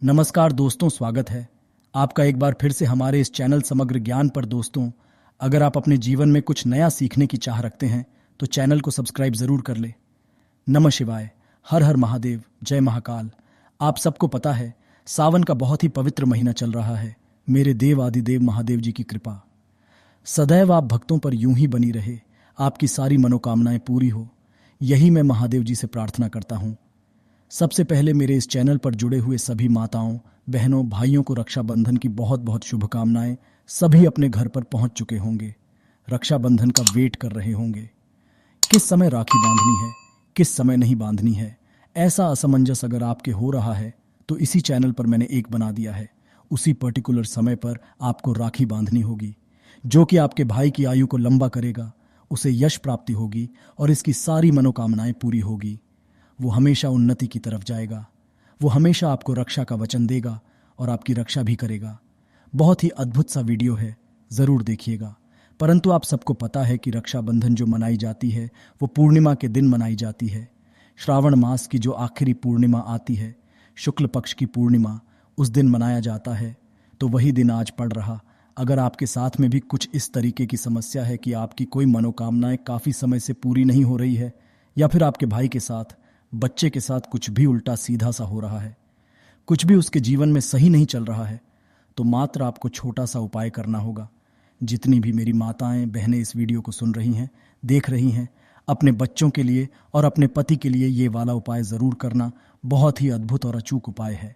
नमस्कार दोस्तों, स्वागत है आपका एक बार फिर से हमारे इस चैनल समग्र ज्ञान पर। दोस्तों, अगर आप अपने जीवन में कुछ नया सीखने की चाह रखते हैं तो चैनल को सब्सक्राइब जरूर कर ले। नमः शिवाय, हर हर महादेव, जय महाकाल। आप सबको पता है सावन का बहुत ही पवित्र महीना चल रहा है। मेरे देव आदिदेव महादेव जी की कृपा सदैव आप भक्तों पर यूं ही बनी रहे, आपकी सारी मनोकामनाएं पूरी हो, यही मैं महादेव जी से प्रार्थना करता हूं। सबसे पहले मेरे इस चैनल पर जुड़े हुए सभी माताओं, बहनों, भाइयों को रक्षाबंधन की बहुत बहुत शुभकामनाएं। सभी अपने घर पर पहुंच चुके होंगे, रक्षाबंधन का वेट कर रहे होंगे। किस समय राखी बांधनी है, किस समय नहीं बांधनी है, ऐसा असमंजस अगर आपके हो रहा है तो इसी चैनल पर मैंने एक बना दिया है। उसी पर्टिकुलर समय पर आपको राखी बांधनी होगी, जो कि आपके भाई की आयु को लंबा करेगा, उसे यश प्राप्ति होगी और इसकी सारी मनोकामनाएं पूरी होगी। वो हमेशा उन्नति की तरफ जाएगा, वो हमेशा आपको रक्षा का वचन देगा और आपकी रक्षा भी करेगा। बहुत ही अद्भुत सा वीडियो है, ज़रूर देखिएगा। परंतु आप सबको पता है कि रक्षाबंधन जो मनाई जाती है वो पूर्णिमा के दिन मनाई जाती है। श्रावण मास की जो आखिरी पूर्णिमा आती है, शुक्ल पक्ष की पूर्णिमा, उस दिन मनाया जाता है। तो वही दिन आज पड़ रहा। अगर आपके साथ में भी कुछ इस तरीके की समस्या है कि आपकी कोई मनोकामनाएं काफ़ी समय से पूरी नहीं हो रही है, या फिर आपके भाई के साथ, बच्चे के साथ कुछ भी उल्टा सीधा सा हो रहा है, कुछ भी उसके जीवन में सही नहीं चल रहा है, तो मात्र आपको छोटा सा उपाय करना होगा। जितनी भी मेरी माताएं, बहनें इस वीडियो को सुन रही हैं, देख रही हैं, अपने बच्चों के लिए और अपने पति के लिए ये वाला उपाय ज़रूर करना। बहुत ही अद्भुत और अचूक उपाय है।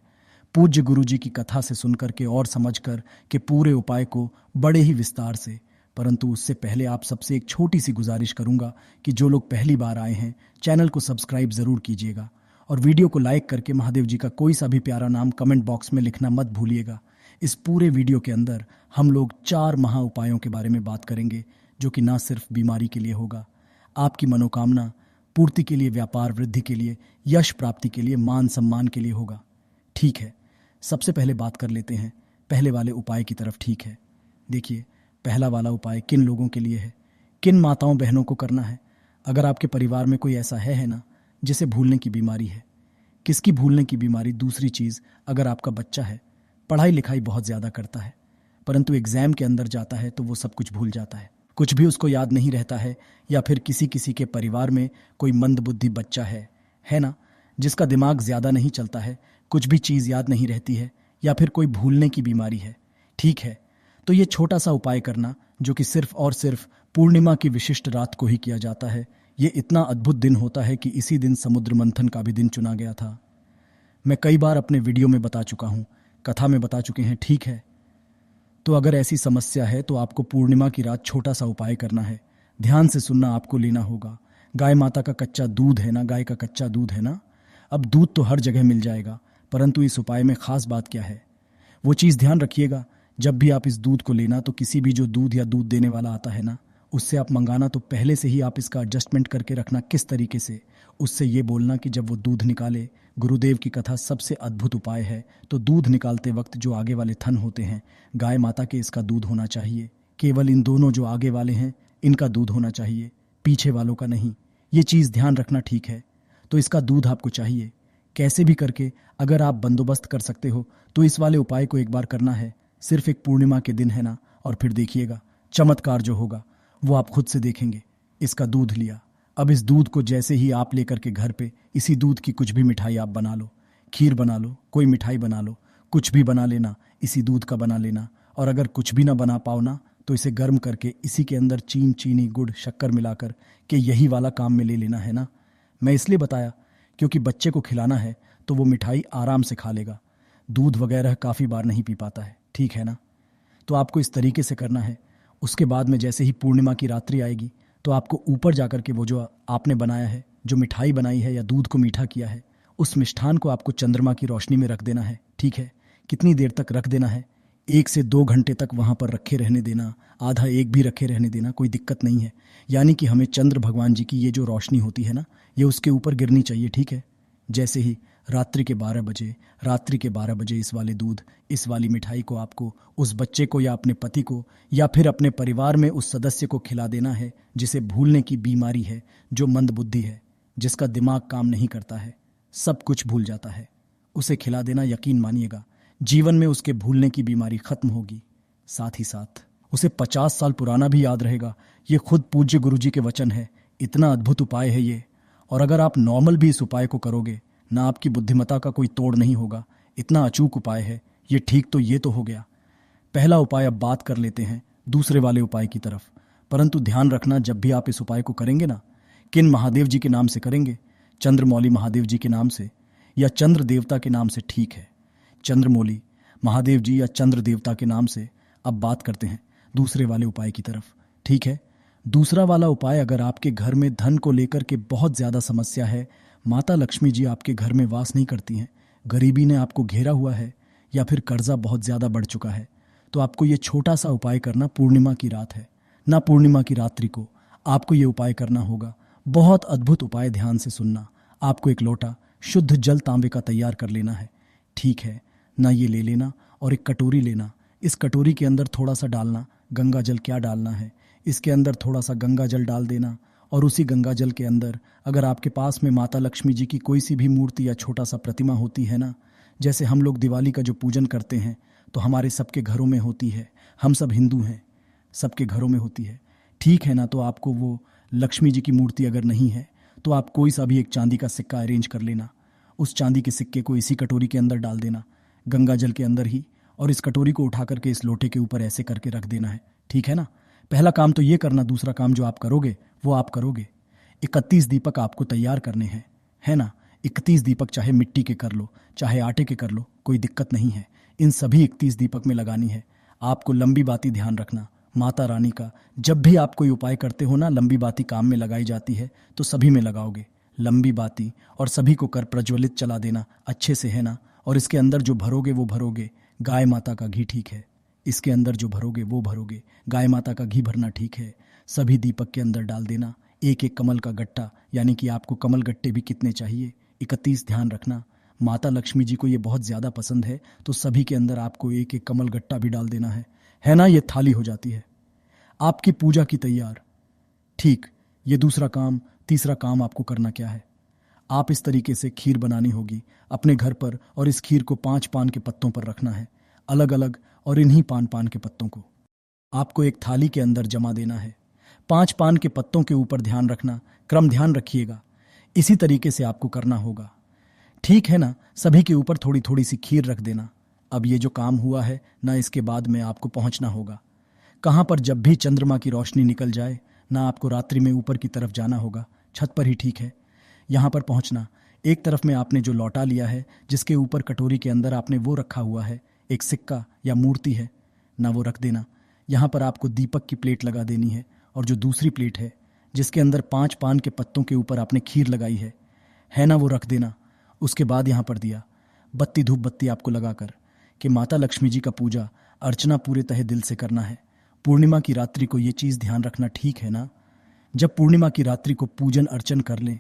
पूज्य गुरु जी की कथा से सुनकर के और समझकर के पूरे उपाय को बड़े ही विस्तार से, परंतु उससे पहले आप सबसे एक छोटी सी गुजारिश करूंगा कि जो लोग पहली बार आए हैं चैनल को सब्सक्राइब ज़रूर कीजिएगा और वीडियो को लाइक करके महादेव जी का कोई सा भी प्यारा नाम कमेंट बॉक्स में लिखना मत भूलिएगा। इस पूरे वीडियो के अंदर हम लोग 4 महा उपायों के बारे में बात करेंगे, जो कि ना सिर्फ बीमारी के लिए होगा, आपकी मनोकामना पूर्ति के लिए, व्यापार वृद्धि के लिए, यश प्राप्ति के लिए, मान सम्मान के लिए होगा। ठीक है, सबसे पहले बात कर लेते हैं पहले वाले उपाय की तरफ। ठीक है, देखिए, पहला वाला उपाय किन लोगों के लिए है, किन माताओं बहनों को करना है। अगर आपके परिवार में कोई ऐसा है ना जिसे भूलने की बीमारी है। किसकी भूलने की बीमारी? दूसरी चीज़, अगर आपका बच्चा है, पढ़ाई लिखाई बहुत ज़्यादा करता है, परंतु एग्ज़ाम के अंदर जाता है तो वो सब कुछ भूल जाता है, कुछ भी उसको याद नहीं रहता है। या फिर किसी किसी के परिवार में कोई मंदबुद्धि बच्चा है ना, जिसका दिमाग ज़्यादा नहीं चलता है, कुछ भी चीज़ याद नहीं रहती है, या फिर कोई भूलने की बीमारी है। ठीक है, तो ये छोटा सा उपाय करना, जो कि सिर्फ और सिर्फ पूर्णिमा की विशिष्ट रात को ही किया जाता है। ये इतना अद्भुत दिन होता है कि इसी दिन समुद्र मंथन का भी दिन चुना गया था। मैं कई बार अपने वीडियो में बता चुका हूँ, कथा में बता चुके हैं। ठीक है, तो अगर ऐसी समस्या है तो आपको पूर्णिमा की रात छोटा सा उपाय करना है। ध्यान से सुनना, आपको लेना होगा गाय माता का कच्चा दूध है ना, गाय का कच्चा दूध है ना। अब दूध तो हर जगह मिल जाएगा, परंतु इस उपाय में खास बात क्या है, वो चीज़ ध्यान रखिएगा। जब भी आप इस दूध को लेना तो किसी भी जो दूध या दूध देने वाला आता है ना, उससे आप मंगाना तो पहले से ही आप इसका एडजस्टमेंट करके रखना। किस तरीके से? उससे ये बोलना कि जब वो दूध निकाले, गुरुदेव की कथा सबसे अद्भुत उपाय है, तो दूध निकालते वक्त जो आगे वाले थन होते हैं, गाय माता के इसका दूध होना चाहिए। केवल इन दोनों जो आगे वाले हैं इनका दूध होना चाहिए, पीछे वालों का नहीं। ये चीज़ ध्यान रखना। ठीक है, तो इसका दूध आपको चाहिए। कैसे भी करके अगर आप बंदोबस्त कर सकते हो तो इस वाले उपाय को एक बार करना है। सिर्फ एक पूर्णिमा के दिन है ना, और फिर देखिएगा चमत्कार जो होगा वो आप खुद से देखेंगे। इसका दूध लिया, अब इस दूध को जैसे ही आप लेकर के घर पे इसी दूध की कुछ भी मिठाई आप बना लो, खीर बना लो, कोई मिठाई बना लो, कुछ भी बना लेना, इसी दूध का बना लेना। और अगर कुछ भी ना बना पाओ ना, तो इसे गर्म करके इसी के अंदर चीनी, गुड़, शक्कर मिलाकर के यही वाला काम में ले लेना है ना। मैं इसलिए बताया क्योंकि बच्चे को खिलाना है तो वो मिठाई आराम से खा लेगा, दूध वगैरह काफ़ी बार नहीं पी पाता है। ठीक है ना, तो आपको इस तरीके से करना है। उसके बाद में जैसे ही पूर्णिमा की रात्रि आएगी तो आपको ऊपर जाकर के वो जो आपने बनाया है, जो मिठाई बनाई है या दूध को मीठा किया है, उस मिष्ठान को आपको चंद्रमा की रोशनी में रख देना है। ठीक है, कितनी देर तक रख देना है? 1 से 2 घंटे तक वहाँ पर रखे रहने देना, आधा एक भी रखे रहने देना, कोई दिक्कत नहीं है। यानी कि हमें चंद्र भगवान जी की ये जो रोशनी होती है ना, ये उसके ऊपर गिरनी चाहिए। ठीक है, जैसे ही रात्रि के 12 बजे इस वाली मिठाई को आपको उस बच्चे को या अपने पति को या फिर अपने परिवार में उस सदस्य को खिला देना है जिसे भूलने की बीमारी है, जो मंदबुद्धि है, जिसका दिमाग काम नहीं करता है, सब कुछ भूल जाता है। उसे खिला देना, यकीन मानिएगा जीवन में उसके भूलने की बीमारी खत्म होगी। साथ ही साथ उसे 50 साल पुराना भी याद रहेगा। ये खुद पूज्य गुरुजी के वचन है। इतना अद्भुत उपाय है ये। और अगर आप नॉर्मल भी इस उपाय को करोगे ना, आपकी बुद्धिमत्ता का कोई तोड़ नहीं होगा। इतना अचूक उपाय है ये। ठीक, तो ये तो हो गया पहला उपाय। अब बात कर लेते हैं दूसरे वाले उपाय की तरफ। परंतु ध्यान रखना, जब भी आप इस उपाय को करेंगे ना, किन महादेव जी के नाम से करेंगे? चंद्रमौली महादेव जी के नाम से या चंद्र देवता के नाम से? ठीक है, चंद्रमौली महादेव जी या चंद्र देवता के नाम से। अब बात करते हैं दूसरे वाले उपाय की तरफ। ठीक है, दूसरा वाला उपाय, अगर आपके घर में धन को लेकर के बहुत ज़्यादा समस्या है, माता लक्ष्मी जी आपके घर में वास नहीं करती हैं, गरीबी ने आपको घेरा हुआ है, या फिर कर्जा बहुत ज़्यादा बढ़ चुका है, तो आपको ये छोटा सा उपाय करना। पूर्णिमा की रात है ना, पूर्णिमा की रात्रि को आपको ये उपाय करना होगा। बहुत अद्भुत उपाय, ध्यान से सुनना। आपको एक लोटा शुद्ध जल तांबे का तैयार कर लेना है। ठीक है ना, ये ले लेना और एक कटोरी लेना। इस कटोरी के अंदर थोड़ा सा डालना गंगा जल। क्या डालना है? इसके अंदर थोड़ा सा गंगा जल डाल देना। और उसी गंगा जल के अंदर अगर आपके पास में माता लक्ष्मी जी की कोई सी भी मूर्ति या छोटा सा प्रतिमा होती है ना, जैसे हम लोग दिवाली का जो पूजन करते हैं तो हमारे सबके घरों में होती है, हम सब हिंदू हैं, सबके घरों में होती है। ठीक है ना, तो आपको वो लक्ष्मी जी की मूर्ति अगर नहीं है तो आप कोई सा भी एक चांदी का सिक्का अरेंज कर लेना। उस चांदी के सिक्के को इसी कटोरी के अंदर डाल देना, गंगा जल के अंदर ही, और इस कटोरी को उठा करके इस लोटे के ऊपर ऐसे करके रख देना है। ठीक है ना, पहला काम तो ये करना। दूसरा काम जो आप करोगे वो आप करोगे, 31 दीपक आपको तैयार करने हैं, है ना। 31 दीपक चाहे मिट्टी के कर लो, चाहे आटे के कर लो, कोई दिक्कत नहीं है। इन सभी 31 दीपक में लगानी है आपको लंबी बाती। ध्यान रखना माता रानी का, जब भी आप कोई उपाय करते हो ना, लंबी बाती काम में लगाई जाती है, तो सभी में लगाओगे लंबी बाती, और सभी को कर प्रज्वलित चला देना अच्छे से, है ना। और इसके अंदर जो भरोगे वो भरोगे गाय माता का घी। ठीक है, इसके अंदर जो भरोगे वो भरोगे गाय माता का घी भरना। ठीक है, सभी दीपक के अंदर डाल देना एक एक कमल का गट्टा, यानी कि आपको कमल गट्टे भी कितने चाहिए? 31। ध्यान रखना माता लक्ष्मी जी को ये बहुत ज़्यादा पसंद है, तो सभी के अंदर आपको एक एक कमल गट्टा भी डाल देना है ना। ये थाली हो जाती है आपकी पूजा की तैयार। ठीक, ये दूसरा काम। तीसरा काम आपको करना क्या है? आप इस तरीके से खीर बनानी होगी अपने घर पर, और इस खीर को 5 पान के पत्तों पर रखना है, अलग अलग, और इन्हीं पान के पत्तों को आपको एक थाली के अंदर जमा देना है। 5 पान के पत्तों के ऊपर ध्यान रखना, क्रम ध्यान रखिएगा, इसी तरीके से आपको करना होगा। ठीक है ना, सभी के ऊपर थोड़ी थोड़ी सी खीर रख देना। अब ये जो काम हुआ है ना, इसके बाद में आपको पहुंचना होगा कहाँ पर? जब भी चंद्रमा की रोशनी निकल जाए ना, आपको रात्रि में ऊपर की तरफ जाना होगा, छत पर ही। ठीक है, यहाँ पर पहुँचना। एक तरफ में आपने जो लौटा लिया है, जिसके ऊपर कटोरी के अंदर आपने वो रखा हुआ है, एक सिक्का या मूर्ति है ना, वो रख देना। यहाँ पर आपको दीपक की प्लेट लगा देनी है, और जो दूसरी प्लेट है जिसके अंदर 5 पान के पत्तों के ऊपर आपने खीर लगाई है ना, वो रख देना। उसके बाद यहाँ पर दिया बत्ती धूप बत्ती आपको लगाकर कि माता लक्ष्मी जी का पूजा अर्चना पूरे तहे दिल से करना है। पूर्णिमा की रात्रि को ये चीज़ ध्यान रखना। ठीक है ना, जब पूर्णिमा की रात्रि को पूजन अर्चन कर लें,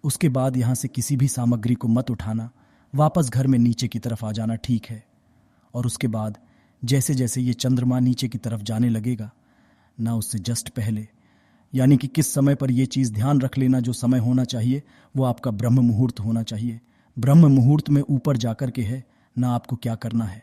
उसके बाद यहाँ से किसी भी सामग्री को मत उठाना, वापस घर में नीचे की तरफ आ जाना। ठीक है, और उसके बाद जैसे जैसे ये चंद्रमा नीचे की तरफ जाने लगेगा ना, उससे जस्ट पहले, यानी कि किस समय पर ये चीज़ ध्यान रख लेना, जो समय होना चाहिए वो आपका ब्रह्म मुहूर्त होना चाहिए। ब्रह्म मुहूर्त में ऊपर जाकर के है ना, आपको क्या करना है,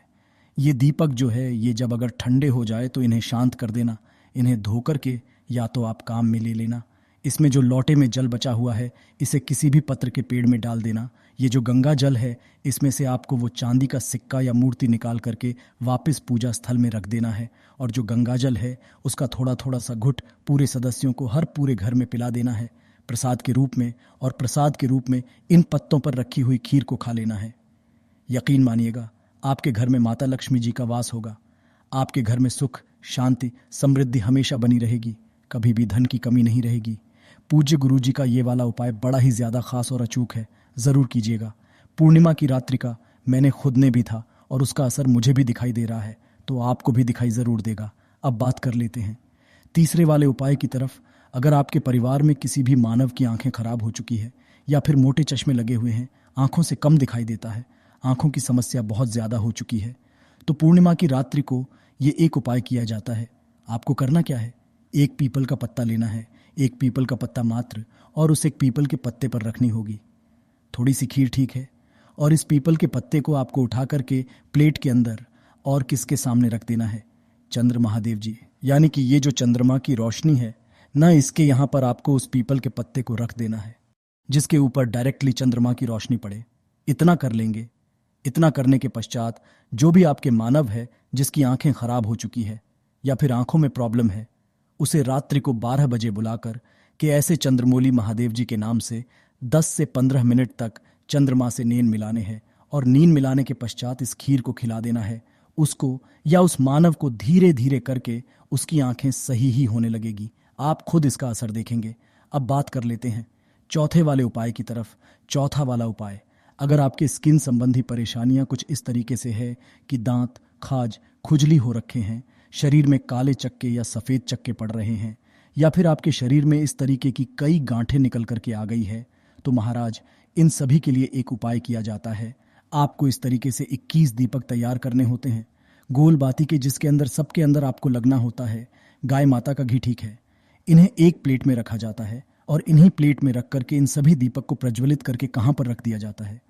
ये दीपक जो है ये जब अगर ठंडे हो जाए तो इन्हें शांत कर देना। इन्हें धो करके या तो आप काम में ले लेना। इसमें जो लौटे में जल बचा हुआ है, इसे किसी भी पत्र के पेड़ में डाल देना। ये जो गंगा जल है, इसमें से आपको वो चांदी का सिक्का या मूर्ति निकाल करके वापस पूजा स्थल में रख देना है। और जो गंगा जल है उसका थोड़ा थोड़ा सा घुट पूरे सदस्यों को, हर पूरे घर में पिला देना है प्रसाद के रूप में। और प्रसाद के रूप में इन पत्तों पर रखी हुई खीर को खा लेना है। यकीन मानिएगा आपके घर में माता लक्ष्मी जी का वास होगा। आपके घर में सुख, शांति, समृद्धि हमेशा बनी रहेगी, कभी भी धन की कमी नहीं रहेगी। पूज्य गुरु जी का ये वाला उपाय बड़ा ही ज़्यादा खास और अचूक है, ज़रूर कीजिएगा। पूर्णिमा की रात्रि का मैंने खुद ने भी था, और उसका असर मुझे भी दिखाई दे रहा है, तो आपको भी दिखाई ज़रूर देगा। अब बात कर लेते हैं तीसरे वाले उपाय की तरफ। अगर आपके परिवार में किसी भी मानव की आंखें खराब हो चुकी है, या फिर मोटे चश्मे लगे हुए हैं, आंखों से कम दिखाई देता है, आंखों की समस्या बहुत ज़्यादा हो चुकी है, तो पूर्णिमा की रात्रि को ये एक उपाय किया जाता है। आपको करना क्या है? एक पीपल का पत्ता लेना है, एक पीपल का पत्ता मात्र, और उसे एक पीपल के पत्ते पर रखनी होगी। थोड़ी सी खीर, ठीक है, और इस पीपल के पत्ते को आपको उठा करके प्लेट के अंदर और किसके सामने रख देना है? चंद्र महादेव जी। यानी कि ये जो चंद्रमा की रोशनी है ना, इसके यहाँ पर आपको उस पीपल के पत्ते को रख देना है जिसके ऊपर डायरेक्टली चंद्रमा की रोशनी पड़े। इतना कर लेंगे। इतना करने के पश्चात जो भी आपके मानव है जिसकी आंखें खराब हो चुकी है या फिर आंखों में प्रॉब्लम है, उसे रात्रि को 12 बजे बुलाकर कि ऐसे चंद्रमौली महादेव जी के नाम से 10 से 15 मिनट तक चंद्रमा से नींद मिलाने हैं और नींद मिलाने के पश्चात इस खीर को खिला देना है उसको या उस मानव को। धीरे धीरे करके उसकी आंखें सही ही होने लगेगी। आप खुद इसका असर देखेंगे। अब बात कर लेते हैं चौथे वाले उपाय की तरफ। चौथा वाला उपाय, अगर आपके स्किन संबंधी परेशानियां कुछ इस तरीके से है कि दांत, खाज, खुजली हो रखे हैं, शरीर में काले चक्के या सफ़ेद चक्के पड़ रहे हैं, या फिर आपके शरीर में इस तरीके की कई गांठें निकल करके आ गई है, तो महाराज इन सभी के लिए एक उपाय किया जाता है। आपको इस तरीके से 21 दीपक तैयार करने होते हैं, गोल बाती के, जिसके अंदर सबके अंदर आपको लगना होता है गाय माता का घी। ठीक है, इन्हें एक प्लेट में रखा जाता है और इन्हीं प्लेट में रख करके इन सभी दीपक को प्रज्वलित करके कहाँ पर रख दिया जाता है?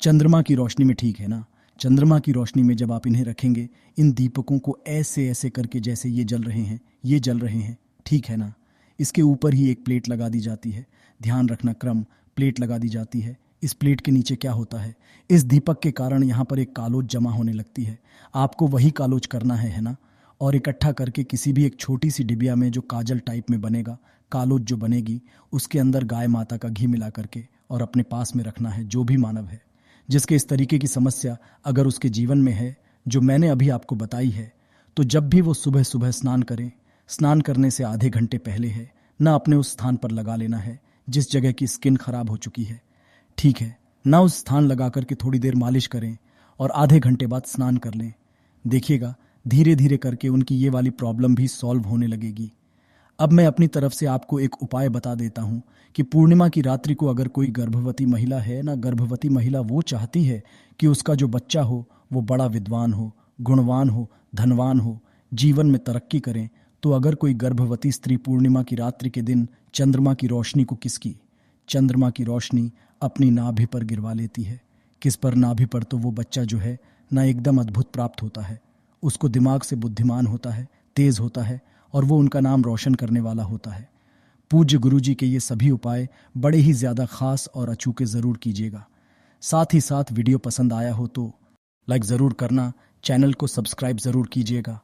चंद्रमा की रोशनी में। ठीक है ना? चंद्रमा की रोशनी में जब आप इन्हें रखेंगे, इन दीपकों को ऐसे ऐसे करके जैसे ये जल रहे हैं, ये जल रहे हैं, ठीक है ना? इसके ऊपर ही एक प्लेट लगा दी जाती है। ध्यान रखना क्रम, प्लेट लगा दी जाती है। इस प्लेट के नीचे क्या होता है? इस दीपक के कारण यहाँ पर एक कालोज जमा होने लगती है। आपको वही कालोज करना है ना? और इकट्ठा करके किसी भी एक छोटी सी डिबिया में जो काजल टाइप में बनेगा, कालोज जो बनेगी, उसके अंदर गाय माता का घी मिला करके और अपने पास में रखना है। जो भी मानव है जिसके इस तरीके की समस्या अगर उसके जीवन में है जो मैंने अभी आपको बताई है, तो जब भी वो सुबह सुबह स्नान करें, स्नान करने से आधे घंटे पहले है ना अपने उस स्थान पर लगा लेना है जिस जगह की स्किन खराब हो चुकी है। ठीक है ना? उस स्थान लगा करके थोड़ी देर मालिश करें और आधे घंटे बाद स्नान कर लें। देखिएगा धीरे धीरे करके उनकी ये वाली प्रॉब्लम भी सॉल्व होने लगेगी। अब मैं अपनी तरफ से आपको एक उपाय बता देता हूँ कि पूर्णिमा की रात्रि को अगर कोई गर्भवती महिला है ना, गर्भवती महिला वो चाहती है कि उसका जो बच्चा हो वो बड़ा विद्वान हो, गुणवान हो, धनवान हो, जीवन में तरक्की करें, तो अगर कोई गर्भवती स्त्री पूर्णिमा की रात्रि के दिन चंद्रमा की रोशनी को किसकी? चंद्रमा की रोशनी अपनी नाभि पर गिरवा लेती है। किस पर? नाभि पर। तो वो बच्चा जो है ना एकदम अद्भुत प्राप्त होता है। उसको दिमाग से बुद्धिमान होता है, तेज होता है और वो उनका नाम रोशन करने वाला होता है। पूज्य गुरु जी के ये सभी उपाय बड़े ही ज़्यादा खास और अचूके ज़रूर कीजिएगा। साथ ही साथ वीडियो पसंद आया हो तो लाइक ज़रूर करना, चैनल को सब्सक्राइब ज़रूर कीजिएगा।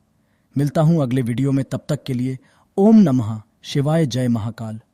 मिलता हूँ अगले वीडियो में, तब तक के लिए ओम नमः शिवाय, जय महाकाल।